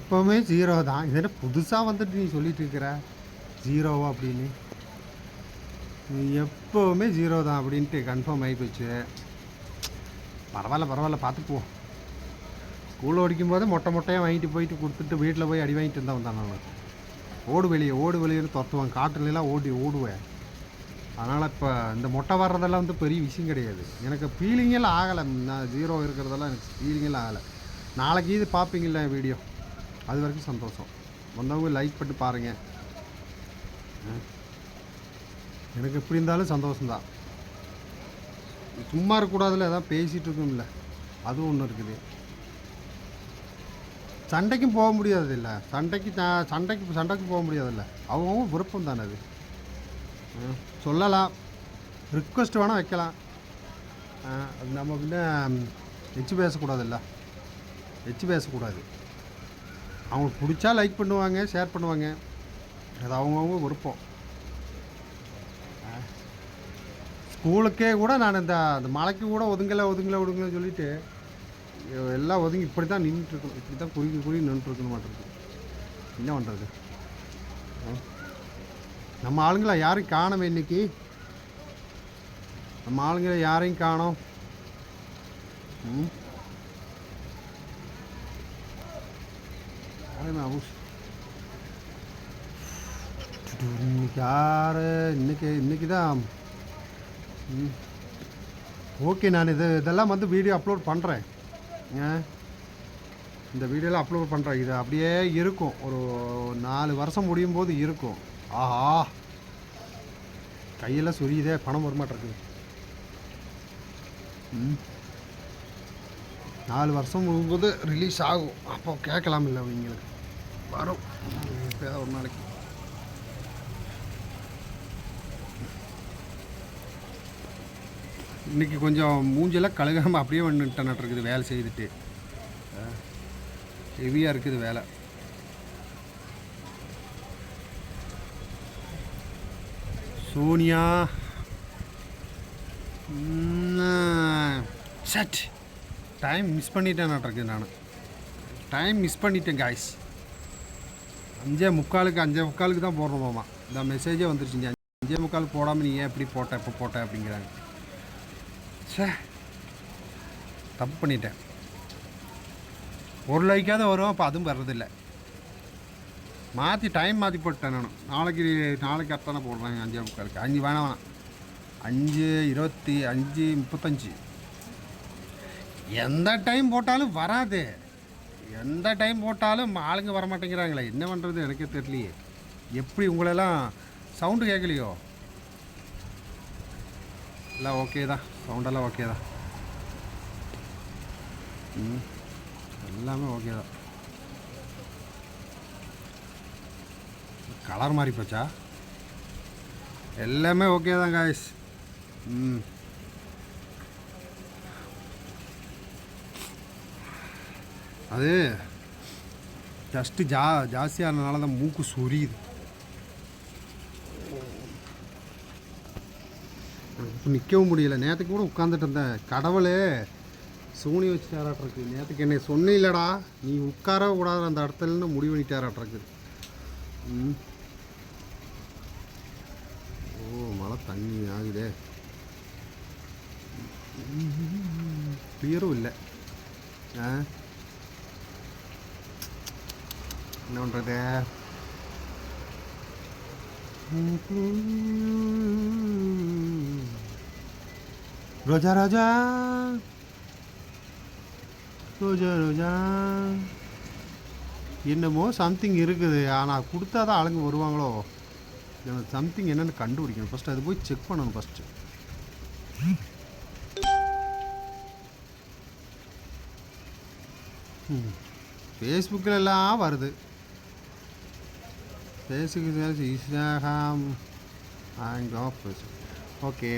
எப்போவுமே ஜீரோ தான். இது என்ன புதுசாக வந்துட்டு நீ சொல்லிட்டு இருக்கிற ஜீரோவா அப்படின்னு? நீ எப்போவுமே ஜீரோ தான் அப்படின்ட்டு கன்ஃபார்ம் ஆகி போச்சு. பரவாயில்ல பார்த்துக்குவோம். ஸ்கூலில் படிக்கும்போது மொட்டையாக வாங்கிட்டு போயிட்டு கொடுத்துட்டு வீட்டில் போய் அடி வாங்கிட்டு இருந்தால் வந்தான் நான். ஓடு வெளியேன்னு துரத்துவான். காட்டுலாம் ஓடுவேன். அதனால் இப்போ இந்த மொட்டை வர்றதெல்லாம் வந்து பெரிய விஷயம் கிடையாது. எனக்கு ஃபீலிங்கெல்லாம் ஆகலை. நான் ஜீரோ இருக்கிறதெல்லாம் எனக்கு ஃபீலிங்கெல்லாம் ஆகலை. நாளைக்கு இது பார்ப்பீங்களா வீடியோ, அது வரைக்கும் சந்தோஷம். வந்தவங்க லைக் பண்ணி பாருங்கள். எனக்கு எப்படி இருந்தாலும் சந்தோஷம்தான். சும்மா இருக்கக்கூடாதுல, எதாவது பேசிகிட்டு இருக்கோம்ல, அதுவும் ஒன்று இருக்குது. சண்டைக்கும் போக முடியாது இல்லை, சண்டைக்கு போக முடியாதுல்ல. அவங்க விருப்பம் தானே அது. சொல்லலாம், ரிக்வெஸ்ட் வேணால் வைக்கலாம். அது நம்ம பின்ன பேசக்கூடாதுல்ல, பேசக்கூடாது. அவங்களுக்கு பிடிச்சா லைக் பண்ணுவாங்க, ஷேர் பண்ணுவாங்க. அது அவங்கவுங்க விருப்பம். ஸ்கூலுக்கே கூட நான் இந்த மலைக்கு கூட ஒதுங்கலை சொல்லிவிட்டு எல்லாம் ஒதுங்கி இப்படி தான் நின்றுட்டுருக்கணும். இப்படி தான் குறுக்கி நின்றுட்டுருக்கணும் மாட்டிருக்கு. என்ன பண்ணுறது? நம்ம ஆளுங்களை யாரையும் காணோம் இன்னைக்கு. நம்ம ஆளுங்களை யாரையும் காணோம். இன்னைக்கு யாரு இன்னைக்கு தான். ஓகே, நான் இதெல்லாம் வந்து வீடியோ அப்லோட் பண்ணுறேன். இந்த வீடியோலாம் அப்லோட் பண்ணுறேன். இது அப்படியே இருக்கும், ஒரு 4 வருஷம் முடியும் போது இருக்கும். ஆஹா, கையெல்லாம் சொரியுதே, பணம் வரமாட்டிருக்கு. 4 வருஷம் முடியும்போது ரிலீஸ் ஆகும். அப்போ கேட்கலாம் இல்லை அவங்களுக்கு வரும் ஒரு நாளைக்கு. இன்றைக்கி கொஞ்சம் மூஞ்செல்லாம் கழுகாமல் அப்படியே வந்துட்டு இருக்குது. வேலை செய்துட்டு ஹெவியாக இருக்குது வேலை. சோனியா சட் டைம் மிஸ் பண்ணிட்டேன். நான் டைம் மிஸ் பண்ணிட்டேன் காய்ஸ். 5:45 தான் போடுறோமாம்மா. இந்த மெசேஜே வந்துருச்சுங்க. 5:45 போடாமல் நீ ஏன் எப்படி போட்ட, இப்போ போட்ட அப்படிங்கிறாங்க. தப்பு பண்ணிட்டேன். ஒரு லைக்காவது வரும், அப்போ அதுவும் வர்றதில்லை. டைம் மாற்றி போட்டேன் நான். நாளைக்கு கரெக்டான போடுறேன். 5:45. 5 வேணாம், 5:20, 5:35. எந்த டைம் போட்டாலும் வராது. எந்த டைம் போட்டாலும் ஆளுங்க வரமாட்டேங்கிறாங்களே, என்ன பண்ணுறது எனக்கே தெரியலையே. எப்படி உங்களெல்லாம் சவுண்டு கேட்கலையோ? எல்லாம் ஓகே தான், சவுண்டெல்லாம் ஓகே தான். எல்லாமே ஓகே தான். கலர் மாறி போச்சா? எல்லாமே ஓகே தான் காய்ஸ். அது ஜஸ்ட்டு ஜாஸ்தியானதுனால தான் மூக்கு சொரியுது. நிற்கவும் முடியல. நேற்றுக்கு கூட உட்காந்துட்டு இருந்தேன். கடவுளே சூனி வச்சுட்டாராட்டிருக்கு. நேற்றுக்கு என்னை சொன்னில்லடா, நீ உட்கார கூடாது அந்த இடத்துலன்னு முடிவு பண்ணிட்டாராட்டிருக்கு. ஓ, மழை தண்ணி ஆகுதே. கிளியரும் இல்லை. என்ன பண்ணுறது? ரோஜா ரோஜா ரோஜா ரோஜா என்னமோ சம்திங் இருக்குது. ஆனால் கொடுத்தா தான் ஆளுங்க வருவாங்களோ? எனக்கு சம்திங் என்னென்னு கண்டுபிடிக்கணும். ஃபஸ்ட்டு அது போய் செக் பண்ணணும். ஃபஸ்ட்டு ஃபேஸ்புக்கில் எல்லாம் வருது. Facebook, Instagram, okay.